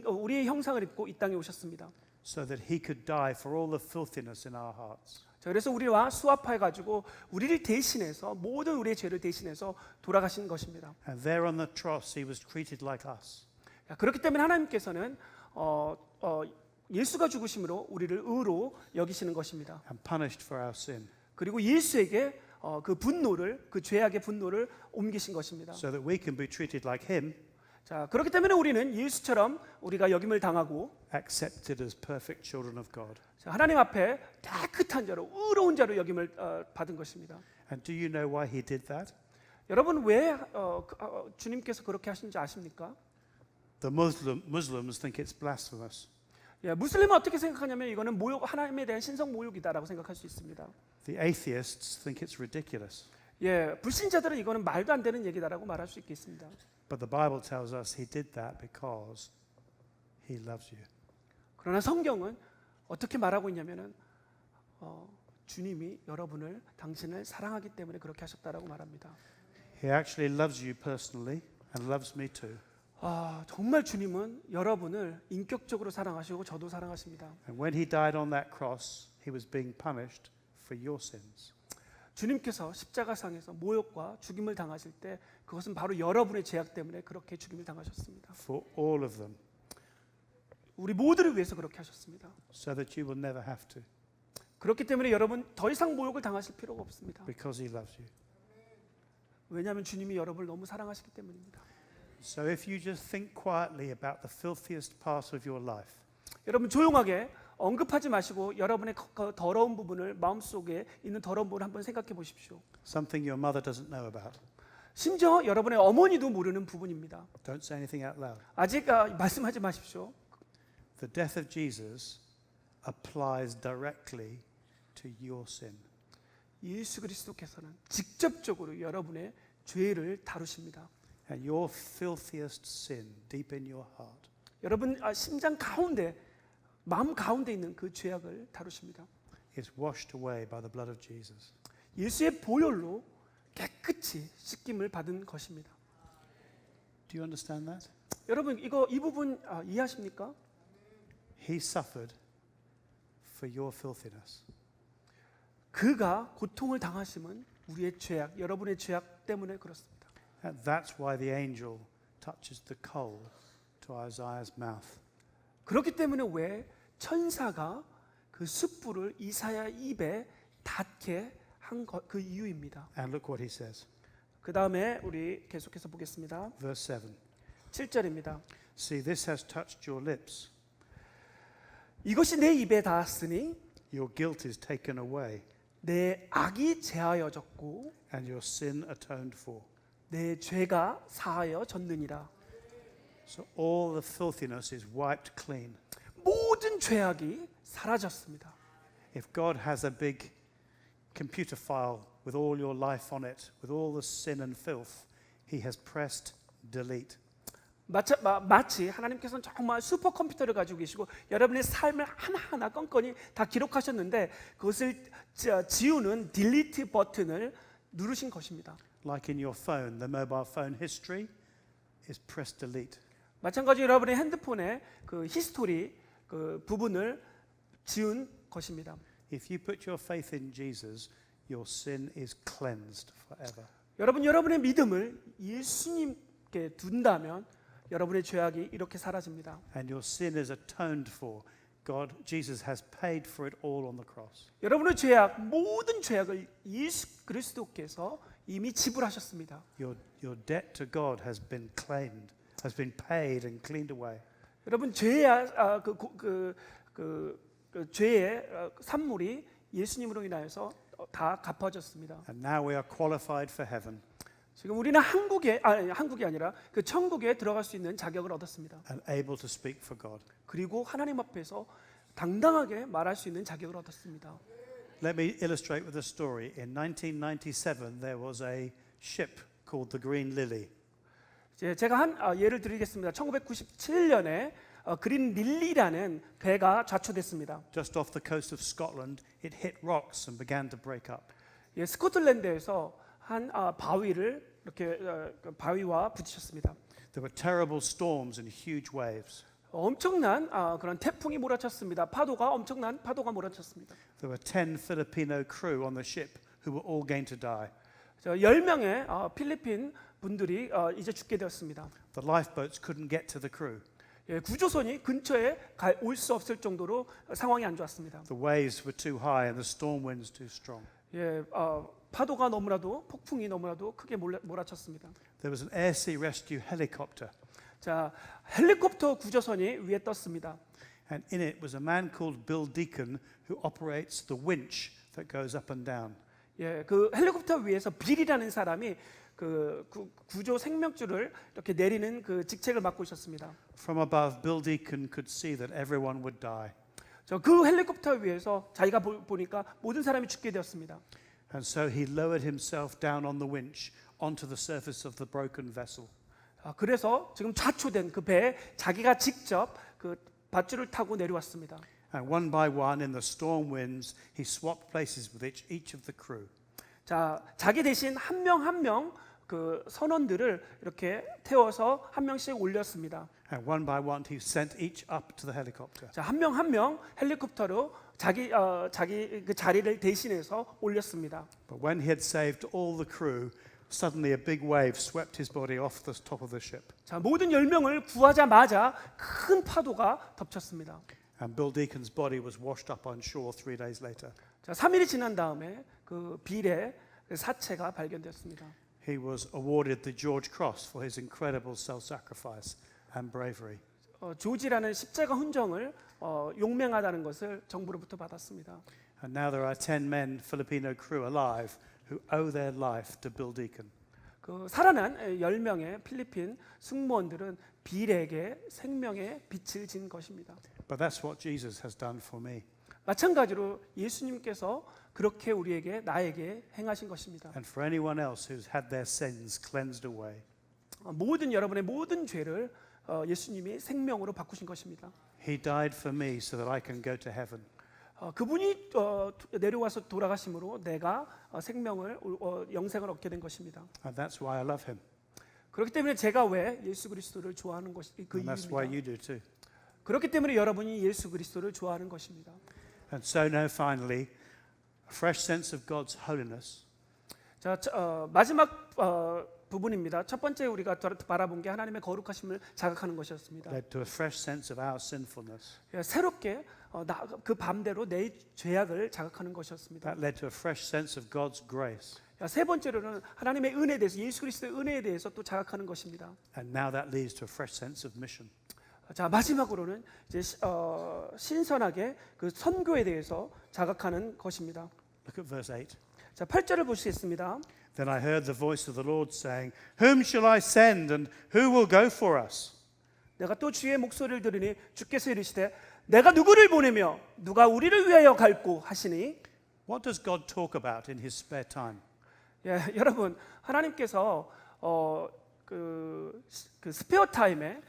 우리의 형상을 입고 이 땅에 오셨습니다. So that he could die for all the filthiness in our hearts. 자, 그래서 우리와 수합해 가지고 우리를 대신해서 모든 우리의 죄를 대신해서 돌아가신 것입니다. And there on the cross, he was treated like us. 자, 그렇기 때문에 하나님께서는 예수가 죽으심으로 우리를 의로 여기시는 것입니다. And punished for our sin, 그리고 예수에게 그 분노를, 그 죄악의 분노를 옮기신 것입니다. so that we can be treated like him, 자, 그렇기 때문에 우리는 예수처럼 우리가 역임을 당하고 accepted as perfect children of God. 자, 하나님 앞에 깨끗한 자로 의로운 자로 역임을 받은 것입니다. And do you know why he did that? 여러분 왜 주님께서 그렇게 하신지 아십니까? The Muslims think it's blasphemous. 예, 무슬림은 어떻게 생각하냐면 이거는 모욕, 하나님에 대한 신성 모욕이다라고 생각할 수 있습니다. The atheists think it's ridiculous. 예, 불신자들은 이거는 말도 안 되는 얘기다라고 말할 수 있겠습니다. But the Bible tells us he did that because he loves you. 그러나 성경은 어떻게 말하고 있냐면은 주님이 여러분을 당신을 사랑하기 때문에 그렇게 하셨다라고 말합니다. He actually loves you personally and loves me too. 정말 주님은 여러분을 인격적으로 사랑하시고 저도 사랑하십니다. And when he died on that cross, he was being punished for your sins. 주님께서 십자가상에서 모욕과 죽임을 당하실 때 그것은 바로 여러분의 죄악 때문에 그렇게 죽임을 당하셨습니다. For all of them, 우리 모두를 위해서 그렇게 하셨습니다. so that you will never have to, 그렇기 때문에 여러분 더 이상 모욕을 당하실 필요가 없습니다. because he loves you. 왜냐하면 주님이 여러분을 너무 사랑하시기 때문입니다. So if you just think quietly about the filthiest part of your life, 여러분 조용하게 언급하지 마시고 여러분의 그 더러운 부분을 마음속에 있는 더러운 부분을 한번 생각해 보십시오. something your mother doesn't know about, 심지어 여러분의 어머니도 모르는 부분입니다. don't say anything out loud. 아직 말씀하지 마십시오. The death of Jesus applies directly to your sin. 예수 그리스도께서는 직접적으로 여러분의 죄를 다루십니다. And your filthiest sin deep in your heart 여러분 심장 가운데, 마음 가운데 있는 그 죄악을 다루십니다. is washed away by the blood of Jesus. 예수의 보혈로 깨끗이 씻김을 받은 것입니다. Do you understand that? 여러분 이 부분 이해하십니까? He suffered for your filthiness. 그가 고통을 당하심은 우리의 죄악, 여러분의 죄악 때문에 그렇습니다. And that's why the angel touches the coal to Isaiah's mouth. 그렇기 때문에 왜 천사가 그 숯불을 이사야 입에 닿게 한 그 이유입니다. And look what he says. 그 다음에 우리 계속해서 보겠습니다. Verse 7. 7절입니다. See, this has touched your lips. 이것이 내 입에 닿았으니 Your guilt is taken away, 내 악이 제하여졌고 and your sin atoned for. 내 죄가 사하여졌느니라. So all the filthiness is wiped clean. 모든 죄악이 사라졌습니다. If God has a big computer file with all your life on it, with all the sin and filth, he has pressed delete. 마치 하나님께서는 정말 슈퍼컴퓨터를 가지고 계시고 여러분의 삶을 하나하나 건건히 다 기록하셨는데 그것을 지우는 딜리트 버튼을 누르신 것입니다. Like in your phone, the mobile phone history is press delete. 마찬가지로 여러분의 핸드폰의 그 히스토리 그 부분을 지운 것입니다. If you put your faith in Jesus, your sin is cleansed forever. 여러분의 믿음을 예수님께 둔다면 여러분의 죄악이 이렇게 사라집니다. And your sin is atoned for. Jesus has paid for it all on the cross. 여러분의 죄악, 모든 죄악을 예수 그리스도께서 이미 지불하셨습니다. Your debt to God has been claimed, has been paid and cleaned away. 여러분 죄의 죄의 산물이 예수님으로 인하여서 다 갚아졌습니다. And now we are qualified for heaven 지금 우리는 한국이 아니라 그 천국에 들어갈 수 있는 자격을 얻었습니다. and able to speak for God. 그리고 하나님 앞에서 당당하게 말할 수 있는 자격을 얻었습니다. Let me illustrate with a story. In 1997, there was a ship called the Green Lily. 제가 한 예를 드리겠습니다. 1997년에 그린 릴리라는 배가 좌초됐습니다. Just off the coast of Scotland, it hit rocks and began to break up. 예, 스코틀랜드에서 한 바위를 이렇게 바위와 부딪혔습니다. There were terrible storms and huge waves. 엄청난 그런 태풍이 몰아쳤습니다. 엄청난 파도가 몰아쳤습니다. There were 10 Filipino crew on the ship who were all going to die. 10명의 필리핀 분들이 이제 죽게 되었습니다. The lifeboats couldn't get to the crew. 예, 구조선이 근처에 올 수 없을 정도로 상황이 안 좋았습니다. The waves were too high and the storm winds too strong. 예, 파도가 너무나도 폭풍이 너무나도 크게 몰아쳤습니다. There was an air-sea rescue helicopter, 자, 헬리콥터 구조선이 위에 떴습니다. and in it was a man called Bill Deacon who operates the winch that goes up and down. 예, 그 헬리콥터 위에서 빌이라는 사람이 그 구조 생명줄을 이렇게 내리는 그 직책을 맡고 있었습니다. From above, Bill Deacon could see that everyone would die. 그 헬리콥터 위에서 자기가 보니까 모든 사람이 죽게 되었습니다. And so he lowered himself down on the winch onto the surface of the broken vessel. 그래서 지금 좌초된 그 배에 자기가 직접 그 밧줄을 타고 내려왔습니다. And one by one, in the storm winds, he swapped places with each of the crew. 자, 자기 대신 한 명 한 명 그 선원들을 이렇게 태워서 한 명씩 올렸습니다. And one by one, he sent each up to the helicopter. 자, 한 명 한 명 헬리콥터로 자기 그 자리를 대신해서 올렸습니다. But when he had saved all the crew, suddenly a big wave swept his body off the top of the ship. 자, 모든 10명을 구하자마자 큰 파도가 덮쳤습니다. And Bill Deacon's body was washed up on shore 3 days later. 자, 3일이 지난 다음에 그 빌의 사체가 발견되었습니다. He was awarded the George Cross for his incredible self-sacrifice and bravery. 조지라는 십자가 훈정을 용맹하다는 것을 정부로부터 받았습니다. And now there are 10 men, Filipino crew, alive who owe their life to Bill Deacon. 그 살아난 10명의 필리핀 승무원들은 빌에게 생명의 빛을 진 것입니다. But that's what Jesus has done for me. 마찬가지로 예수님께서 그렇게 우리에게 나에게 행하신 것입니다. And for anyone else who's had their sins cleansed away. 모든 여러분의 모든 죄를 예수님이 생명으로 바꾸신 것입니다. He died for me so that I can go to heaven. 그분이 내려와서 돌아가심으로 내가 생명을 영생을 얻게 된 것입니다. And that's why I love him. 그렇기 때문에 제가 왜 예수 그리스도를 좋아하는 것이 그 And that's why you 이유입니다. do too. 그렇기 때문에 여러분이 예수 그리스도를 좋아하는 것입니다. And so now finally, a fresh sense of God's holiness 자, 마지막 부분입니다. 첫 번째 우리가 바라본 게 하나님의 거룩하심을 자각하는 것이었습니다. led to a fresh sense of our sinfulness. 새롭게 그 밤대로 내 죄악을 자각하는 것이었습니다. That led to a fresh sense of God's grace. 세 번째로는 하나님의 은혜에 대해서 예수 그리스도의 은혜에 대해서 또 자각하는 것입니다. And now that leads to a fresh sense of mission. 자, 마지막으로는 이제 신선하게 그 선교에 대해서 자각하는 것입니다. Look at verse 8. 자, 8절을 보시겠습니다. Then I heard the voice of the Lord saying, Whom shall I send and who will go for us? 내가 또 주의 목소리를 들으니 주께서 이르시되 내가 누구를 보내며 누가 우리를 위하여 갈고 하시니. What does God talk about in his spare time? 예, 여러분 하나님께서 그 스페어 타임에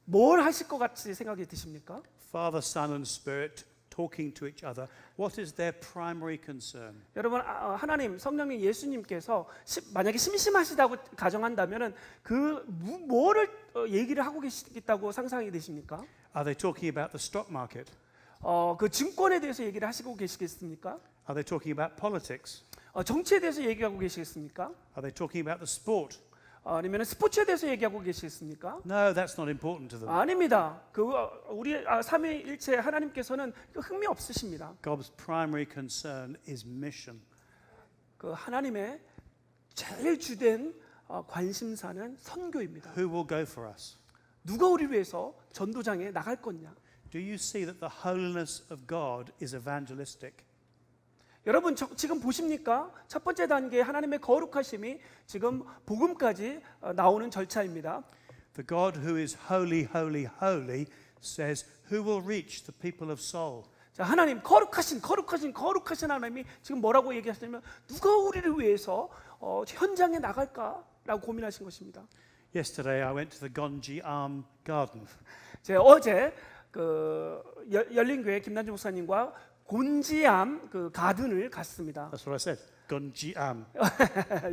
뭘 하실 것 같이 생각이 드십니까? Father, Son and Spirit talking to each other. What is their primary concern? 여러분 하나님 성령님 예수님께서 만약에 심심하시다고 가정한다면은 그 뭐를 얘기를 하고 계시겠다고 상상이 되십니까? Are they talking about the stock market? 그 증권에 대해서 얘기를 하시고 계시겠습니까? Are they talking about politics? 정치에 대해서 얘기하고 계시겠습니까? Are they talking about the sport? 아니면 스포츠에 대해서 얘기하고 계시겠습니까? No, that's not important to them. 아닙니다. 우리 삼위일체 하나님께서는 흥미 없으십니다. God's primary concern is mission. 그 하나님의 제일 주된 관심사는 선교입니다. Who will go for us? 누가 우리 위해서 전도장에 나갈 거냐? Do you see that the holiness of God is evangelistic? 여러분 지금 보십니까? 첫 번째 단계 하나님의 거룩하심이 지금 복음까지 나오는 절차입니다. The God who is holy, holy, holy says, Who will reach the people of soul? 자, 하나님 거룩하신 하나님이 지금 뭐라고 얘기하시냐면 누가 우리를 위해서 현장에 나갈까라고 고민하신 것입니다. Yesterday I went to the Gonjiam Garden. 제가 어제 그 열린교회 김남주 목사님과 곤지암 그 가든을 갔습니다. That's what I said. Gonjiam.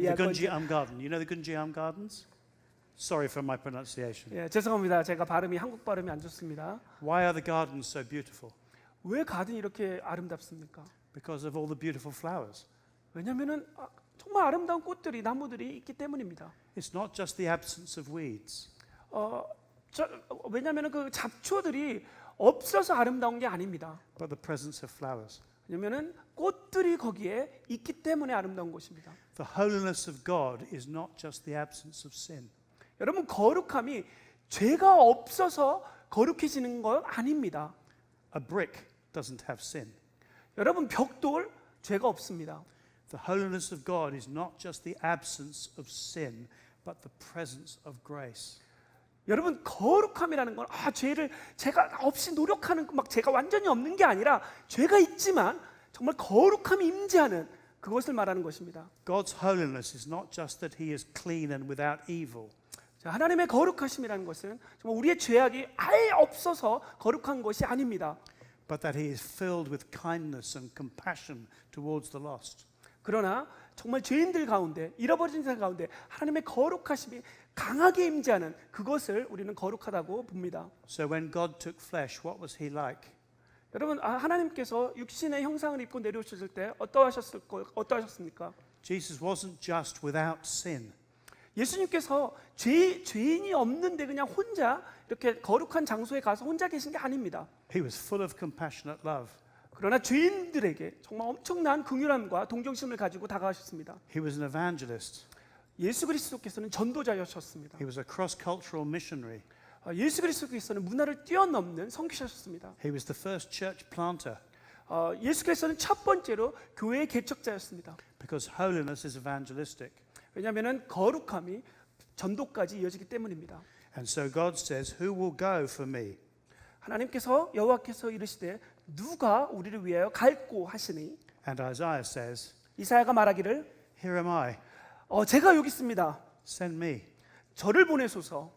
예, The Gonjiam Garden. You know the Gonjiam Gardens? Sorry for my pronunciation. 예, 죄송합니다. 제가 발음이 한국 발음이 안 좋습니다. Why are the gardens so beautiful? 왜 가든이 이렇게 아름답습니까? Because of all the beautiful flowers. 왜냐하면은 정말 아름다운 꽃들이 나무들이 있기 때문입니다. It's not just the absence of weeds. 왜냐하면은 그 잡초들이 없어서 아름다운 게 아닙니다. But the presence of flowers. 왜냐하면은 꽃들이 거기에 있기 때문에 아름다운 것입니다. The holiness of God is not just the absence of sin. 여러분 거룩함이 죄가 없어서 거룩해지는 건 아닙니다. A brick doesn't have sin. 여러분 벽돌 죄가 없습니다. The holiness of God is not just the absence of sin, but the presence of grace. 여러분 거룩함이라는 건 죄를 제가 없이 노력하는 막 제가 완전히 없는 게 아니라 죄가 있지만 정말 거룩함이 임재하는 그것을 말하는 것입니다. God's holiness is not just that he is clean and without evil. 자, 하나님의 거룩하심이라는 것은 정말 우리의 죄악이 아예 없어서 거룩한 것이 아닙니다. But that he is filled with kindness and compassion towards the lost. 그러나 정말 죄인들 가운데 잃어버린 사람 가운데 하나님의 거룩하심이 강하게 임재하는 그것을 우리는 거룩하다고 봅니다. So when God took flesh, what was he like? 여러분 하나님께서 육신의 형상을 입고 내려오셨을 때 어떠하셨습니까? Jesus wasn't just without sin. 예수님께서 죄인이 없는데 그냥 혼자 이렇게 거룩한 장소에 가서 혼자 계신 게 아닙니다. He was full of compassionate love. 그러나 죄인들에게 정말 엄청난 긍휼함과 동정심을 가지고 다가가셨습니다. He was an evangelist. 예수 그리스도께서는 전도자였습니다. He was a cross-cultural missionary. 예수 그리스도께서는 문화를 뛰어넘는 선교사셨습니다. He was the first church planter. 예수께서는 첫 번째로 교회의 개척자였습니다. Because holiness is evangelistic. 왜냐하면 거룩함이 전도까지 이어지기 때문입니다. And so God says, who will go for me? 하나님께서 여호와께서 이르시되 누가 우리를 위하여 갈고 하시니 And Isaiah says, 이사야가 말하기를 here am I, 제가 여기 있습니다. send me. 저를 보내소서.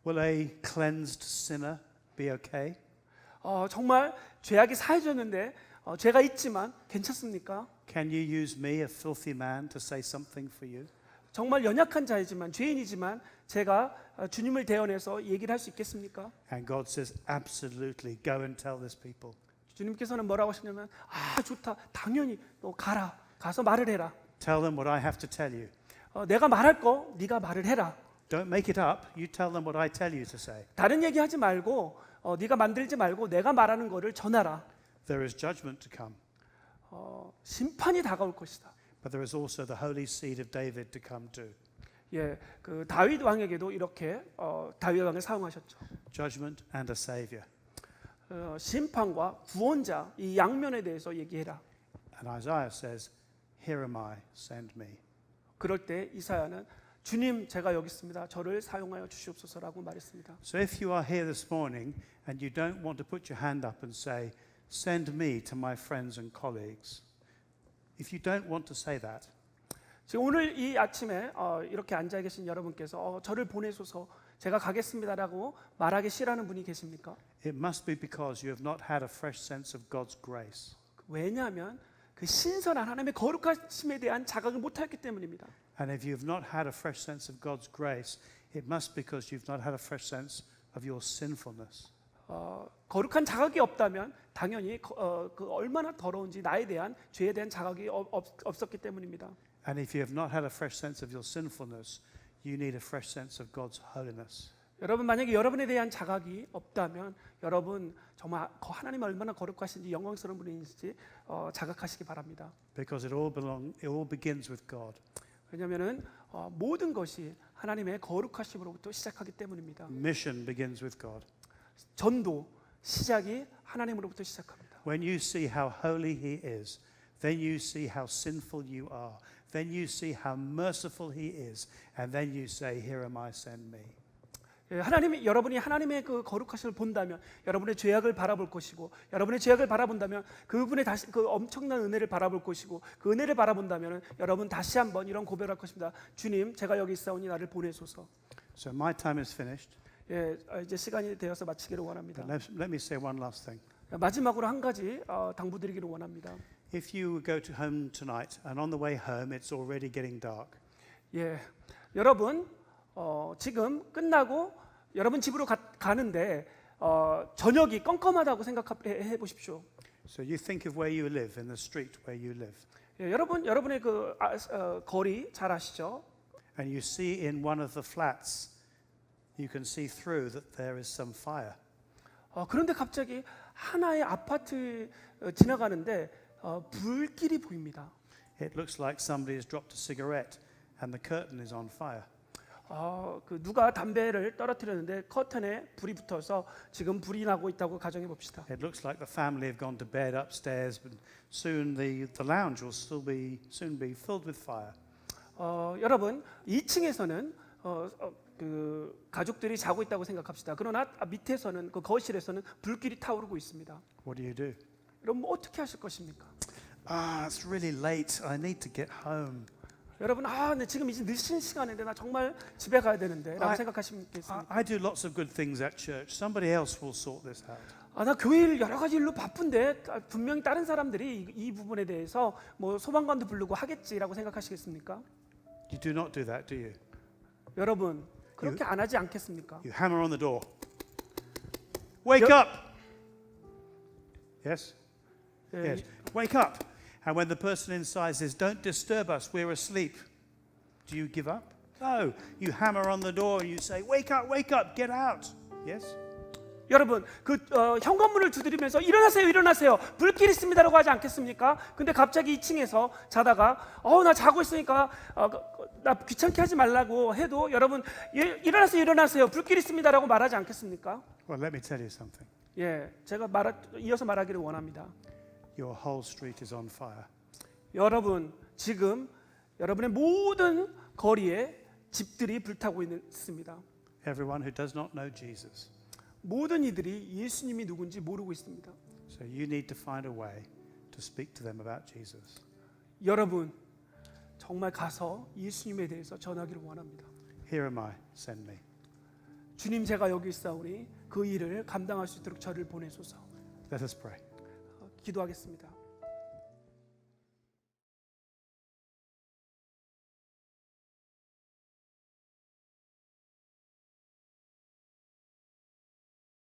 Will a cleansed sinner be okay? 정말 죄악이 사해졌는데 죄가 있지만 괜찮습니까? Can you use me, a filthy man, to say something for you? 정말 연약한 자이지만 죄인이지만 제가 주님을 대언해서 얘기를 할 수 있겠습니까? And God says, absolutely, go and tell this people. 주님께서는 뭐라고 하시냐면 좋다. 당연히 너 가서 말을 해라. Tell them what I have to tell you. 내가 말할 거 네가 말을 해라. Don't make it up. You tell them what I tell you to say. 다른 얘기하지 말고 네가 만들지 말고 내가 말하는 거를 전하라. There is judgment to come, 심판이 다가올 것이다. but there is also the holy seed of David to come too. 예, 그 다윗 왕에게도 이렇게 다윗 왕을 사용하셨죠. Judgment and a savior. 심판과 구원자 이 양면에 대해서 얘기해라. And Isaiah says, here am I, send me. 그럴 때 이사야는 주님 제가 여기 있습니다. 저를 사용하여 주시옵소서라고 말했습니다. So if you are here this morning and you don't want to put your hand up and say, send me to my friends and colleagues, if you don't want to say that, 지금 오늘 이 아침에 이렇게 앉아 계신 여러분께서 저를 보내소서 제가 가겠습니다라고 말하기 싫어하는 분이 계십니까? it must be because you have not had a fresh sense of God's grace. 왜냐하면 그 신선한 하나님의 거룩하심에 대한 자각을 못했기 때문입니다. And if you have not had a fresh sense of God's grace, it must be because you've not had a fresh sense of your sinfulness. 거룩한 자각이 없다면 당연히 그 얼마나 더러운지 나에 대한 죄에 대한 자각이 없었기 때문입니다. And if you have not had a fresh sense of your sinfulness, you need a fresh sense of God's holiness. 여러분 만약에 여러분에 대한 자각이 없다면 여러분 정말 하나님이 얼마나 거룩하신지 영광스러운 분인지 자각하시기 바랍니다. Because it all begins with God. 왜냐하면은 모든 것이 하나님의 거룩하심으로부터 시작하기 때문입니다. Mission begins with God. 전도 시작이 하나님으로부터 시작합니다. When you see how holy He is, then you see how sinful you are. Then you see how merciful He is, and then you say, "Here am I, send me." 여러분이 하나님의 그 거룩하심을 본다면 여러분의 죄악을 바라볼 것이고, 여러분의 죄악을 바라본다면 그분의 다시 그 엄청난 은혜를 바라볼 것이고, 그 은혜를 바라본다면 여러분 다시 한번 이런 고백을 할 것입니다. 주님, 제가 여기 있사오니 나를 보내소서. So my time is finished. 이제 시간이 되어서 마치기를 원합니다. But let me say one last thing. 마지막으로 한 가지 당부드리기를 원합니다. If you go to home tonight and on the way home it's already getting dark, 여러분 지금 끝나고 여러분 집으로 가는데 저녁이 껌껌하다고 생각해 보십시오. So you think of where you live, in the street where you live, 예, 여러분의 그 거리 잘 아시죠? and you see in one of the flats, you can see through that there is some fire. 그런데 갑자기 하나의 아파트 지나가는데 불길이 보입니다. It looks like somebody has dropped a cigarette and the curtain is on fire. 그 누가 담배를 떨어뜨렸는데 커튼에 불이 붙어서 지금 불이 나고 있다고 가정해 봅시다. It looks like the family have gone to bed upstairs, but soon the lounge will soon be filled with fire. 여러분 2층에서는 그 가족들이 자고 있다고 생각합시다. 그러나 밑에서는 그 거실에서는 불길이 타오르고 있습니다. What do you do? 여러분 뭐 어떻게 하실 것입니까? It's really late. I need to get home. 여러분 네, 지금 이제 늦은 시간인데 나 정말 집에 가야 되는데라고 생각하시겠습니까? I do lots of good things at church. Somebody else will sort this out. 나 교회 일 여러 가지 일로 바쁜데 분명히 다른 사람들이 이 부분에 대해서 뭐 소방관도 부르고 하겠지라고 생각하시겠습니까? You do not do that, do you? 여러분 그렇게 안 하지 않겠습니까? You hammer on the door. Wake up! Yes? 예, Yes. Wake up! And when the person inside says, don't disturb us, we're asleep, do you give up? No. You hammer on the door and you say, wake up, get out. Yes? 여러분 그 현관문을 두드리면서 일어나세요 불길 있습니다라고 하지 않겠습니까? 근데 갑자기 2층에서 자다가 나 자고 있으니까 나 귀찮게 하지 말라고 해도 여러분 일어나세요 불길 있습니다라고 말하지 않겠습니까? Well, let me tell you something. 예, 제가 이어서 말하기를 원합니다. Your whole street is on fire. 여러분 지금 여러분의 모든 거리에 집들이 불타고 있습니다. Everyone who does not know Jesus. 모든 이들이 예수님이 누군지 모르고 있습니다. So you need to find a way to speak to them about Jesus. 여러분 정말 가서 예수님에 대해서 전하기를 원합니다. Here am I, send me. 주님 제가 여기 있사오니 그 일을 감당할 수 있도록 저를 보내소서. Let us pray. 기도하겠습니다.